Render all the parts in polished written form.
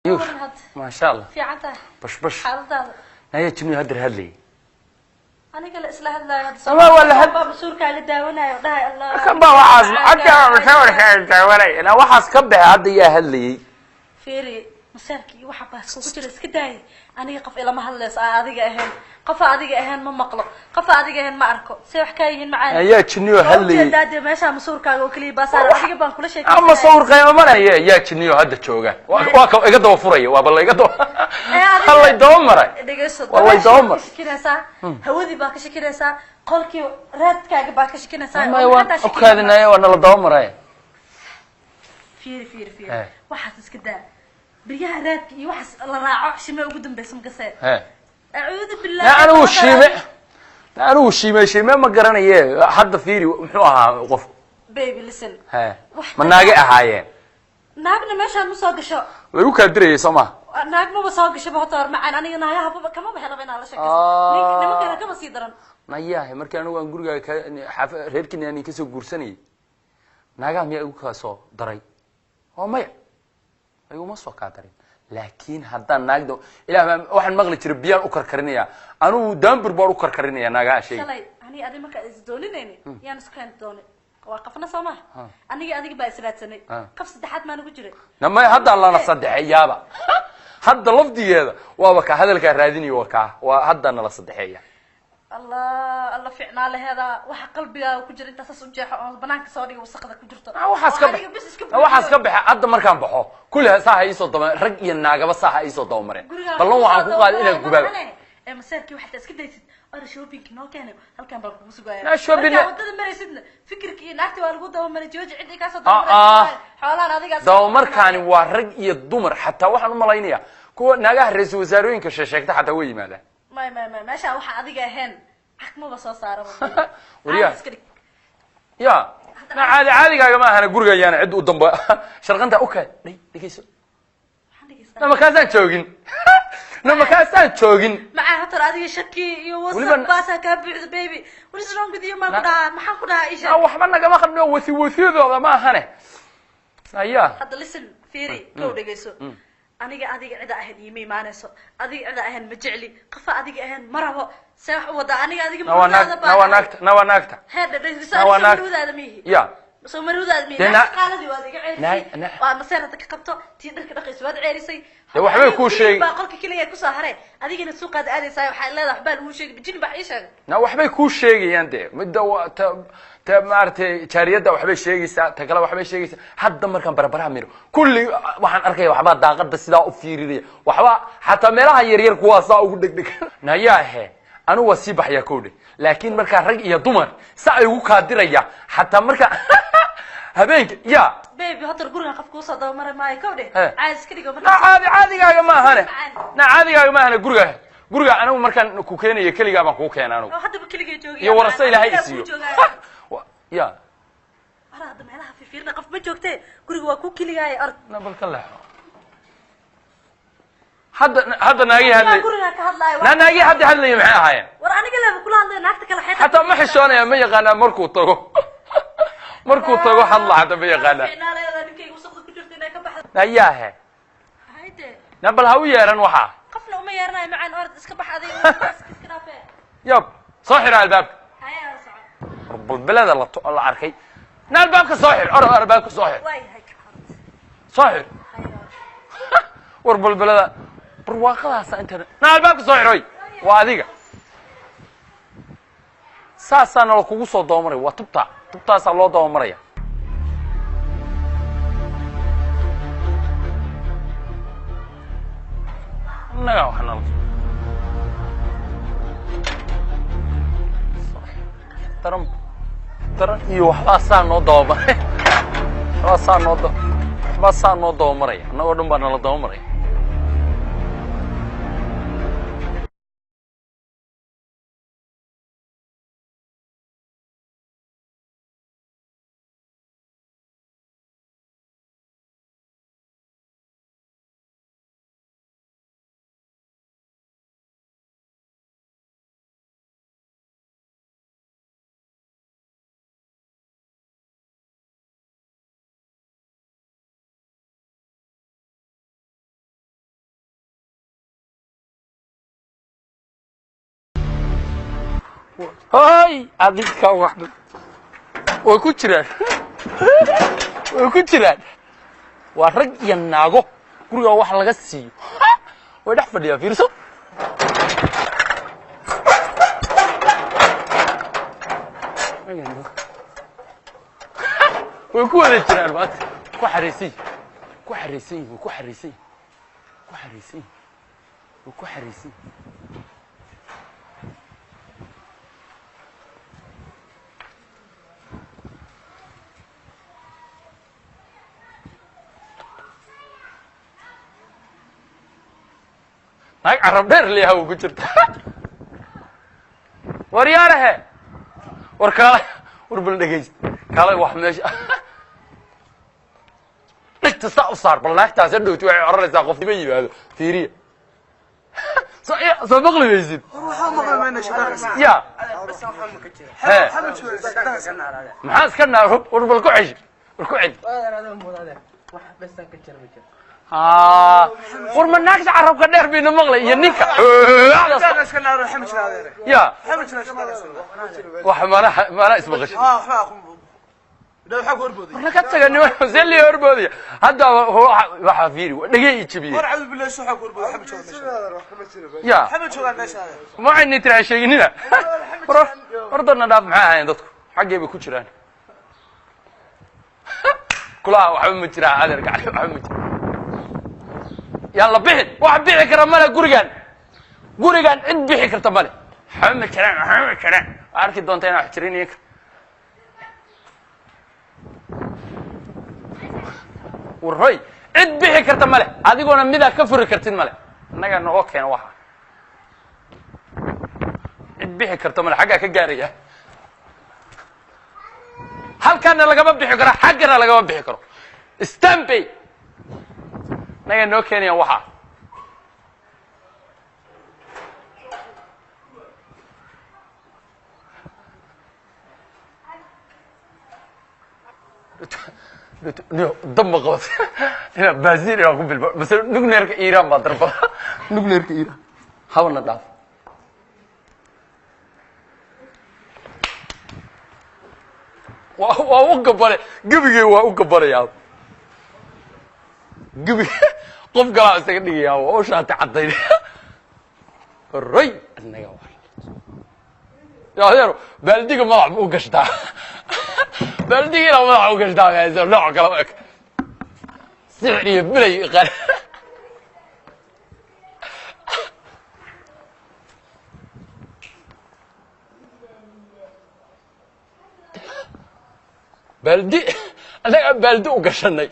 يوف ما شاء الله في عتا بش حالتها هي جني هدر هلي أنا قال إسلا هلا ما ولا بابا بسورك على داونا ده الله كم بواحد حتى مسوي كذا أنا واحد كبه هذا يا هلي فيري مساركي وحبة كوكتير اسكداي أنا قف إلى محل أديك أهين قف أديك أهين ما مقلب قف أديك أهين ما أركو سوي حكايين معانا يا جني هلي دادي ماشي مسورك وكلي بصار أديك بان كل شيء أما صور قيمة ما يا جني هذا شوقة واك يقدر فري والله يقدر الله يدمره والله يدمر كناسا هودي باكش كناسا قولك راتك باكش كناسا ما يوان أكادنا يا وانا لدمره فيري واحد اسكداي بريها راتك يوحس الله راعو شمي وقدم باسم قصير أعوذ بالله لا أنا وشيمة ما قرنا إيه حد فيري محوها قف بيبي لسن من ناقي أحيان ناقنا ماشي مساق شو لو كدري سما ناقنا مساق شو بهتار معنا أنا نايا هبا كم بحنا بين على شكل نما كنا كم صيدرن نايا مركي أنا وانقول حف ريركني يعني كسو قرسني ناقا ميا وكاسو دري هو مايا أيوة ما سوى كاترين لكن هذا ناقدو إلى واحد مغلي تربيان أكر كرنيا أنا دام بربار أكر كرنيا ناقا شيء شلي أنا أدي ما كأزدوني نيني يعني سكان دوني وقفنا سما أنا بأسرات سنة قف صدحات ما نقول نما هذا الله نصدح يابا هذا لفظي هذا وابك هذا اللي كراديني وكا وهذا أنا نصدحية الله فعنا له هذا وح قلبي وكجر أنت سجح بنانك صاري وسقطك كجرت waxaas ka baxa hadda markaan baxo kulli saaha ii soo daba rag iyo naagaba saaha ii soo daba mareen ballan waxaan ku qaaday inaan gubaabo ee masaarkii waxa iska daysid oo shopping noo keenay halkan baa kugu sugaaya na shopping wadada maraysidna fikirkii naagti waa lagu daba maray jooji cid ka soo daba maray xoolaan adiga daba markaani waa rag iyo dumar xataa waxaan u malaynayaa kuwa naagaha ra'iisul wasaarooyinka sheegta xataa way yimaadaan ما ماشي waxa adiga ahayn xakmo soo saaro wariya يا ما عادي كاغا ما انا غورغيان عيد u dambe sharqanta okay dhigeyso nama kaasaan joogin ma hatar adiga shaki iyo wasaq baasa ka buuxdo baby what is wrong with you ma ku dhaha isha waxba naga ma qadno wasiidooda ma ahane aya hada listen fiiri loo dhigeyso aniga cid ahayn iimay maanayso adiga cid ahayn ma jecli qafa adiga ahayn marabo sax wada aniga naagta hada dhayso mihi ya soo maruudaad mihi qaaladii waa adiga ceelisay waa maseerada ka qabto tii dharka dhaqayso waad ceelisay waxbay ku sheegay baa qolka kaliya ku soo haray adigina suuqaad aadaysaa waxa leedahay waxbaa lagu sheegay bijin baa ciisha waxbay ku sheegayaan de midda ta maartay jaariyada waxbay sheegaysaa ta kale waxbay sheegaysaa hadda markaan barbaraha miro kulli waxaan arkay waxba daaqada sidaa u fiirinaya waxba xataa meelaha yar kuwaas ugu dhigdhig nayaahe anu wasi baxya koodhe laakiin marka rag iyo dumar sa ay ugu kaadiraya xataa marka habeenka ya baby hatar guriga qof ku soo daba maray maay koodhe caas ka dhigo caadigaaga ma ahane caadigaaga ma ahane guriga anigu markaan ku keenayo kaliya baan ku keenaa anigu hadaba kaliya joogiyo iyo warasa ilaahay isiyo ya arada meelaha fiirna qof ma joogtay guriga waa ku kaliyaay ard nabal ka leexo hadda naagi hadlay guriga ka hadlay naagi hadlay maxay ahaayeen war aniga leeyahay kula hadlay naagta kala xeex hatta ma xishoonaya ma yaqaan markuu tago hadla hada ma yaqaan ayaahe hayde nabal ha u yeeran waxa qofna uma yeeranayo macaan ord iska baxaday iska dhaafay yab soo xir albaabka haya socod balbalada la arkay na albaabka soo xir albaabka soo xir way hay soo xir war balbalada barwaaqadaas inta na albaabka soo xiray waa adiga saasana la kugu soo doomaray waa tubtaas loo doomaraya naga waxna taran iyo waxba saa noo doomaraya annagoo dhan baa nala doomaraya هاي أديك واحد وكتير وكتير ورج يناغو كل واحد لقسي وده فدي فيرسو ويكون الجيران بات كحريسي كحريسي وكحريسي كحريسي وكحريسي هاي عرب دير اللي هو كجرت ورياره وركاله وربل دغيست كاله wax meesha dhigta saa u saar balaagtaas dhowtu way oraraysaa qof diba yimaado fiiriya soo maqlaysid waxa maqlayna shabaab ya bas waxa ma ka jira maxaa iska naaro warbal ku cish war ku cid wax bas ka jira ma jira ورمناكش عرب كدير بينا مغلي يا نيكا يا وحمانا ما اسمه غش ده حق وربودي انا كتغني زي اللي وربودي هذا هو waxa fiiri dhagay jibiye war cad billaah soo xaq وربودي حمد يا حمد شو meesha ma ayni tira sheegnina wardana dhaaf maxay ahayn dadku xageey bay ku jiraan kula waxa ma jira adeer gacan waxa ma jira يلا بحث واحد بيحي كرمالة قريقان عد بيحي كرتمالة حمد شران عاركي دونتين احترين هيك والرأي عد بيحي كرتمالة هذه قولنا ميدا كفر كرتين مالة نقا نوكينا واحد عد بيحي كرتمالة حقا كقارية هل كان لقا بيحي كرا حقنا لقا بيحي كرا استنبي naga noo keenaya waxa dam qawt ina baazir iyo ku bilba bas nugneerka Iran ba darba nugneerka Iran hawana dhaaf waa u gabare gabigay waa u gabaraya قبي قف قلا سكدي يا وشات عدين الري النجا يا هيرو بلديك ما لعب وقشتا بلديك لا ما لعب وقشتا يا زلمه لا كلامك سعري بلي قال بلدي انا بلدي وقشني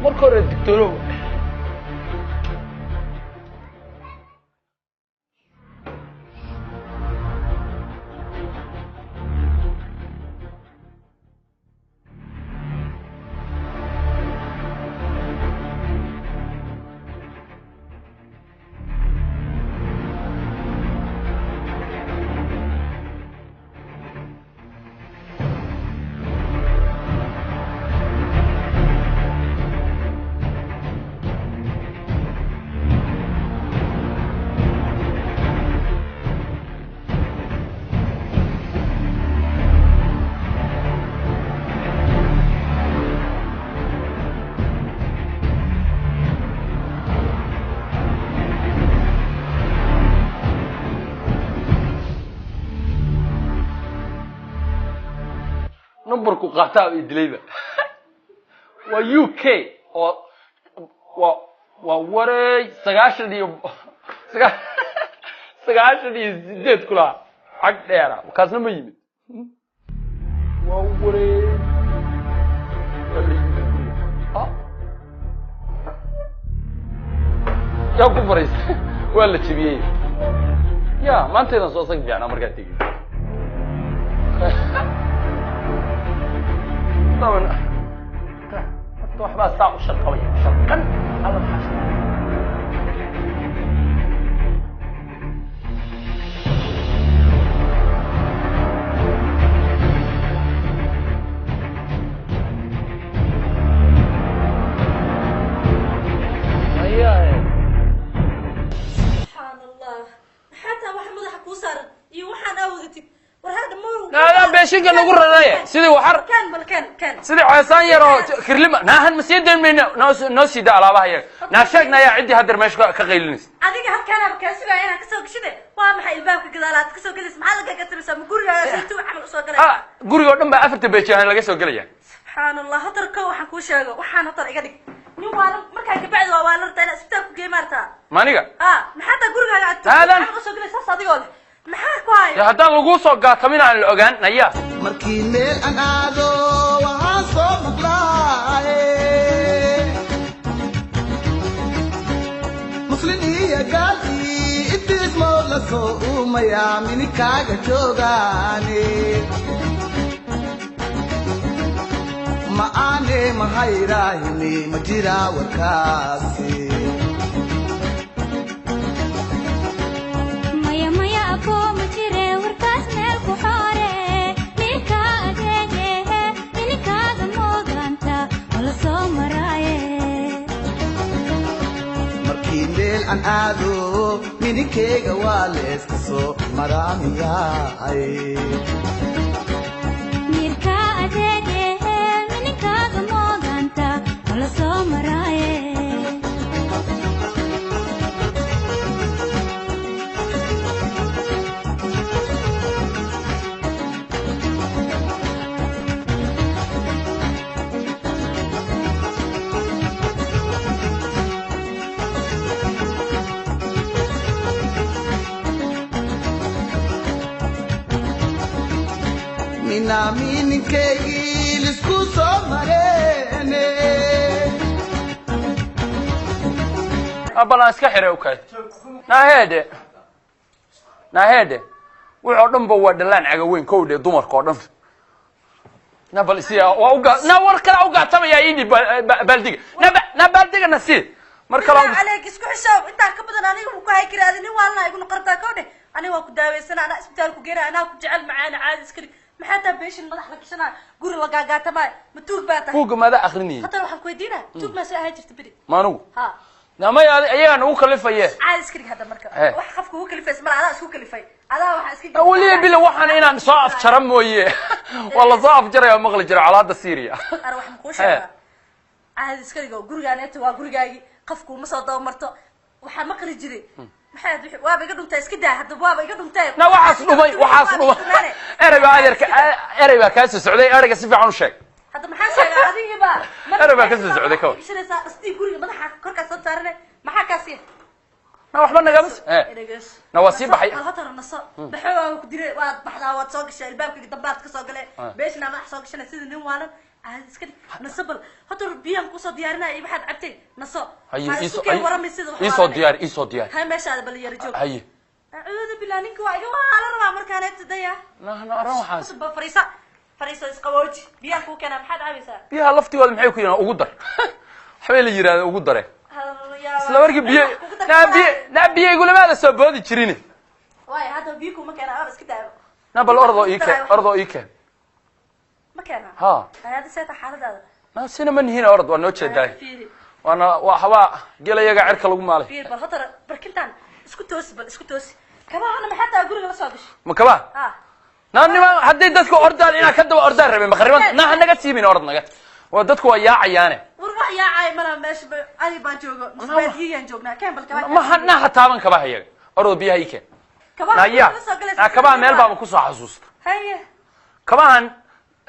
marka hore dictorow numberku qaataa idlayba waa UK oo waa wareey 98 kula xaq dheera kaasna ma yimid waa wareey yaa ku fariis waa la jibiyay yaa maanteedan soo sag fiicna markaa tigi طبعا تروح بقى الساعة الشرقية شرقا على الحشد raashinka nagu radaya sidii waxar كان sidii xeesaan yar oo kirlima naahan ma sii deemayna noo sii daa alaabaha yar naa sheegna yaa cidii hadda meesha ka qaylinaysa adiga halkaan ka sugaa inaan kasoo gashide waa maxay ilbaabka gadaalaad kasoo galaysa maxaa laga gatabisa ma guriga si tuu camal usoo galay guriga oo dhan baa afarta beejahan laga soo galaya subhanallah hadarka waxaan ku sheego waxaan hadar iga dhig nin waa markaa ka bacdi waa la rabtaa inaad isbitaal ku geemartaa maniga maxaa taa gurigaaga aad usoo galaysa saas adigoo leh maxaa ku hayo haddaan lagu soo gaatamin aan la ogaan naya markii meel aan aado waxaan soo maqlaaye muslin iyo gaali intiismo la soo uumaya minikaaga joogaane ma aane mahayrahini ma jira warkaasi an aado mininkeyga waa leeska soo maraamiyaay mirka adeegehe mininkaaga moodanta wala soo maraaye minaaminikeygii lisku soo mareene abalan iska xire ukay naahede wuxuu dhanba waa dhalaan caga weyn kowdhe dumarka oo dhan na bal isiya waa uga na war kala uga tabaya ini baldiga na baldiga nasi mar kala عليك isku xisaab inta ka badan aniga ku hay kiraadin waalna igu noqortaa kowdhe aniga waa ku daaweysana ana isbitaal ku geeraa ana ku jecel macaana caadi iskari maxaa taa beeshin madax la kishana guri la gaagaatama ma tuug baa tahay fuuga mada akhrini hatta waxaan ku weydiinaa tuug ma soo jirta bidi maanugu ha nama ayaga nagu kalifaye caadi iskari hada marka wax qofku uu kalifays mar adaa isku kalifay adaa waxa iska waliya bila waxaan inaan soo afjara mooye wala soo afjaraya maqli jira calaada Syria ara waxaan ku sheegaa caadi iskariga gurigaaneeta waa gurigaagi qofku ma soo daw marto waxa maqli jiray maxaad waaba iga dhuntay iska daa hadda waaba iga dhuntay na waxaas dhumay erayba ka soo socday erayga si fiican u sheeg hadda maxaa sheegay adigiba erayba ka soo socday ka shiraysa astii guriga madaxa korka soo saarnay maxaa kaasi na waxba naga bas na wasi baxay hatar naso baxaa ku diray waad baxdaa waad soo gashay albaabka dambaad ka soo galay beeshna madax soo gashay sida nin waalan عاد اسكت نصبل هاتوا بيان كوسو ديارنا اي واحد عبتي نصو يسو ديار هاي ماشي هذا بل يرجوك هاي اعوذ بالله نينك وايغا على ربع مركانات تديا لا روحا صب فريسه اسقوج بيان كو كان محد عابسا بيها لفتي ولا maxay ku yiraan ugu dar waxay la yiraahdo ugu dare isla warki biyo biyo igulamaada soo boodi jirin waay hada biyo ma kana iska daaro na bal ordo iike مكانها ها هذا سيت حالة هذا ما سينا من هنا أرض وأنا وجهي وأنا وحوا قال يا قاعد كلام مالي في بالخطر بركنتان اسكتوس كمان أنا ما حتى أقول لك صادش ما كمان ناني ما حد يدك أردان إنا كده أردان ربي مخربان نا هنقا تسيبين أردنا قت ودتك ويا عيانة وروح يا عي مرة ماشي أي بانجوجو مسبيل هي جوجنا كم بالكمان ما حنا حتى من كباه هي أرض بيها هيك كمان كمان مال بابا كوسا حسوس هي كمان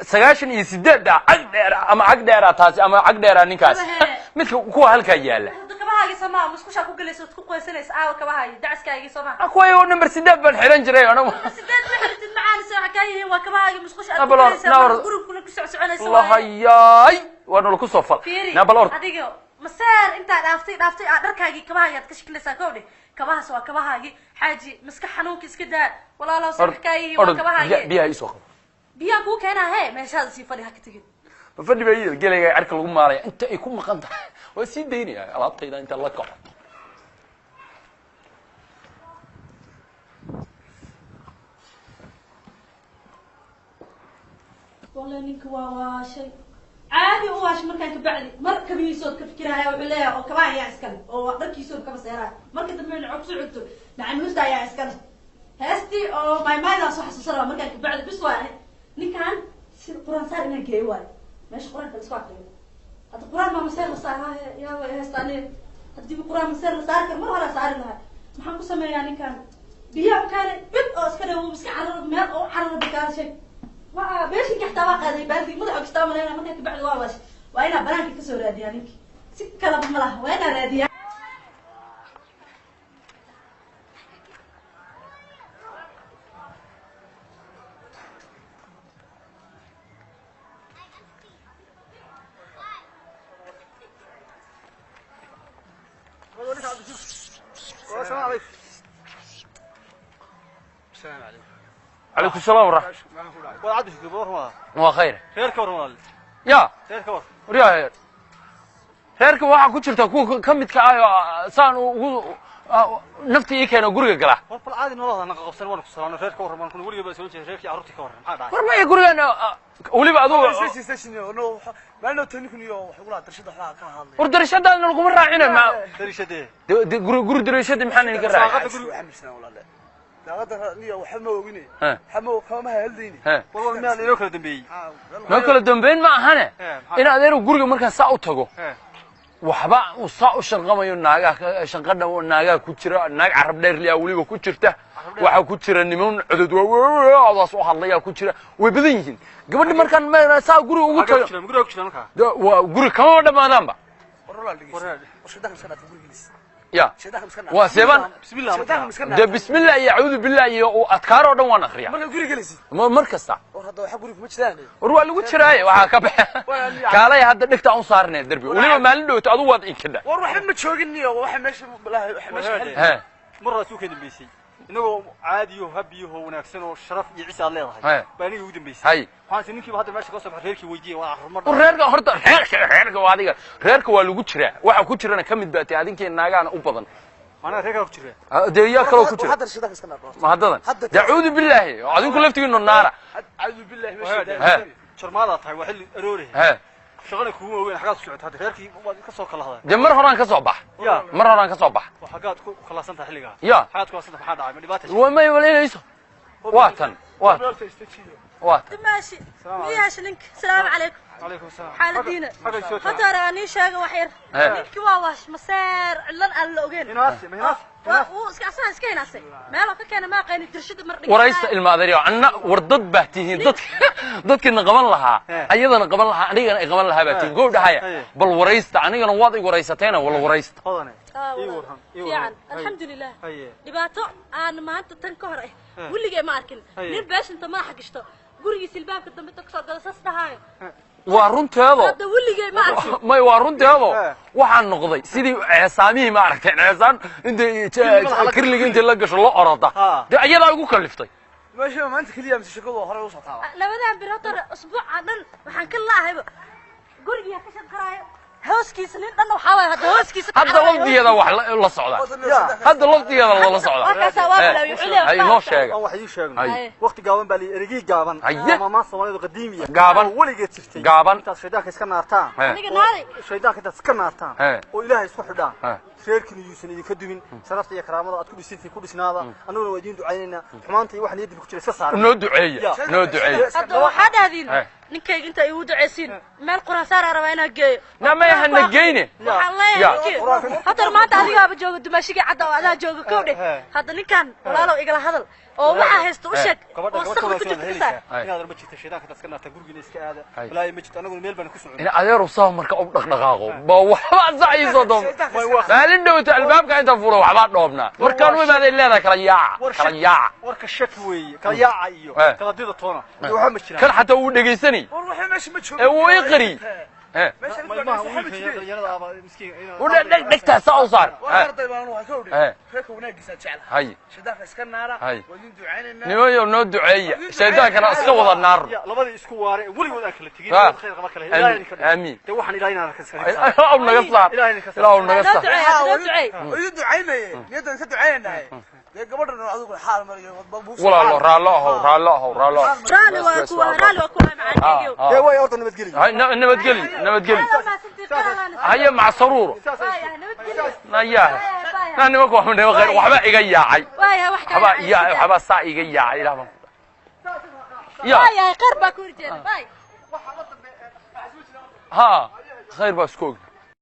سجاشن يسدد أما عقديرة تاسي أما عقديرة نكاس مثل كوا هالك ياله كباهاي سما مسكوش أكو جلسة تكون كويسة كباهاي دعس كاي سما أكو يو نمبر سدد بالحرن جري أنا سدد بحرت المعاني ساعة كاي هو كباهاي مسكوش أكو جلسة جروب كله كسر سعنا سوا الله ياي وانا لو كسر فل نبل أرض أديكو مسار أنت عرفتي أدركاي كباهاي تكشكل ساكوني كباها سوا كباهاي حاجي مسك حنوك إسكدا ولا لا صح كاي هو كباهاي بيها يسوق بيان كو كان هاي مش هذا سيفري هكتجي فدي بيجي قال لي عرك لو ماري انت يكون مقنط وسي ديني على انت الله كح والله نيك waa shay caadi oo waash markaan ka bacdi markabiiso ka fikiraya oo leeyahay oo kaba ayaa iskale oo dharkiiso ka baseeraa marka dambe in cod socodto nacam nusta ayaa iskale heesti oo my mind soo xasuusana markaan ka bacdi bis waa ninkan sida quraan saar inaan geeyo waayo meesha quraanka la isku aqriyo hadda quraan ma maseer la saaraayo yaa way heestaaneen haddii quraan maseer la saari karo mar hore saari lahaa maxaan ku sameeyaa ninkan biyaha kaale bid oo iska dhawo iska cararo meel oo cararo bakaashay waa beeshin ka xtaa qaaday baaldi madaxa kasta malayna markay ka bacdo waa waash waa ina banaanka ka soo raadiyaa ninki si kala ma laha waa ina raadiyaa السلام عليكم. السلام عليكم. عليكم السلام ورحمة والله عاد في كبر ما الله خير خير كبر ما يا خير كبر وريا heerka waxaa ku jirta kuwa ka midka ah saan ugu nafti ii keeno guriga gala والله عادي والله انا قبصنا وانا كسرنا خير كبر ما كنا ولي بس وجه خير عرفتي كبر ما داعي war ma guriga waliba aduu سيستشن انه ما انه تنكن يو ولا ترشد حلا كان هذا war darashadaadna laguma raacina ma دريشده guri darashada maxaan idinka raacay ساقط عمسنا ولا لا لا نيا وحما وغني ها حما كما هلديني ها والله ما لو كلا دنبي ma kala dambeyn ma ahane in adeero guriga markaa saa u tago waxba uu saa u shanqamayo naagaha shanqadha naagaha ku jira naag carab dheer liya waliba ku jirta waxa ku jira niman cudud waawaas oo hadlaya ku jira way badan yihiin gabadha markaan saa guriga ugu tago guriga ku jira markaa waa guriga kama dhamaadaanba والله وش دخل سنه في برجلس ya شداخ مسكنا waa seeban بسم الله شداخ مسكنا de bismillah iyo a'uudu billahi iyo adkaar oo dhan waan akhriyaa ما غري جلسي mar kasta هذا waxa guriga ma jiraan war waa lagu jiraaye waxa ka baxa kaalay hadda dhigta aan saarnay darbi waliba maalin dhowto adu waad inkada war waxa ma jooginiyo waxa meesha waxa meesha ha marra suu ka dambeysay inagoo caadiyo habiyo wanaagsan oo sharaf iyo ciise aad leedahay Hey. baaniga ugu dambeysay hay waxaan ninkiiba hadda meesha ka soo baxay reerkii weydiiyay waa xurmad reerka horta reerka waa adiga reerka waa lagu jiraa waxa ku jirana kamid baatay adinkeen naagaana u badan ana reerka ku jira deeyaa kale ku jira hadda shidaka iska naaqo ma haddadan da'uudu billahi adinku laftigiina naara a'uudu billahi ma shidaka Hey. jarmaada tahay waa xilli aroore ha shaqada kugu weyn xagaad ku socota hadda reerkii waad ka soo kala haday de mar horaan ka soo bax ya mar horaan ka soo bax waxaad ku khalaasan tahay xilliga ya xagaad ku khalaasan tahay maxaa dhacay ma dhibaato wama waleynayso waa tan waa waa ماشي مياش لينك السلام عليكم عليكم السلام حالدينا حاجه شو هذا راني شاقه وحير لينك واش مسار علن aan la ogeyn هناسي ما هناسي uu iska asaas iska hinaasay meel ka keenay ma qayn dirshada mar dhigay waraysta ilma adeeriyo anna war dad baahtihiin dadkina qaban lahaa ayadana qaban lahaa anigana ay qaban lahaa baahtiin goobdhahaya bal waraysta anigana waad igu waraysateena wala waraysta qodane ii warhan fiican alxamdulillah dhibaato aan maanta tan ka hor wiliga ma arkin nin beeshinta ma xagishto gurigiisa ilbaabka dambe ka soo gala sas dhahayo waa runteedo hadda wiliga ma arkin may waa runteedo waxaan noqday sidii ceesaamihii ma aragtay ceesaan inta kirliga inta la gasho la orada de ayadaa igu kaliftay ماشي ما انت كليه مش شكله هره وسطها labadan bilood usbuuca dhan waxaan ka laahayba guriga ka shaqaraayo hooskiisa nin dhan waxa way hadda hooskiisa hadda lafdigeeda wax la socda hadda lafdigeeda la socda ay noo sheega wax ii sheegno waqti gaaban baa li erigi gaaban ama Soomaalidu qadiimiya gaaban waligeed jirtay gaaban inta shaydaanka iska naartaan aniga naari shaydaanka inta iska naartaan oo ilaahay isku xidhaan reerkii yuusan idinka dumin sharafta iyo karaamada aad ku dhisintay ku dhisnaada anaguna waa idin ducaynayna xumaanta iyo wax niyadda ku jira iska saar noo duceeya noo duceeya hadda waxa dhaadin ninkayga inta ay u duceysin meel quraan saar rabaa inaan geeyo nama hana geyne waxaan leeyahay hadda maanta adigaaba jooga dumaashiga cadda oo adaa jooga kowdhe hadda ninkan walaalow igala hadal oo waxa haysto u sheeg oo sax ku jirta inaad ma jirta shaydaanka inta iska naarta gurigiina iska aada walaahi ma jirta anaguna meel baan ku socon in adeer u soo marka u dhaqdhaqaaqo ba waxba saciiso dom maalin dhowta albaabka inta fulo waxba dhoobna markaan u imaaday leedahay kala yaaca warka shaki weeye kala yaaca iyo kala dida toona waxa ma jiraan kan xataa uu dhageysani war waxa meesha ma joogo ee uu i qari meesha waxa ma jiraan dhalinyarada aba miskiin ولا دقتها صار وارday baan waxa ka odhay reerka wanaagisa jecel hay shaydaanka iska naara wadin ducaynayna nimayo noo duceeya shaydaanka iska wada naar labada isku waare waligood aan kala tagin khayr qaba kala ilaahay ka amiin de waxaan ilaahay ka saar oo naga saar ilaahay naga saar wadin ducaynay niyadan ka ducaynaynahay de gabadhan adigu xaal mariyo walaalo raalo raalo raali waa ku macaaneeyo ee way ordo nabadgeli hay nabadgeli هيا مع سرور نياه أنا ما كنت وحبا إيجا ياعي وحبا صا إيجا ياعي لا يا باي خير باكور جيد باي ها خير بس كوك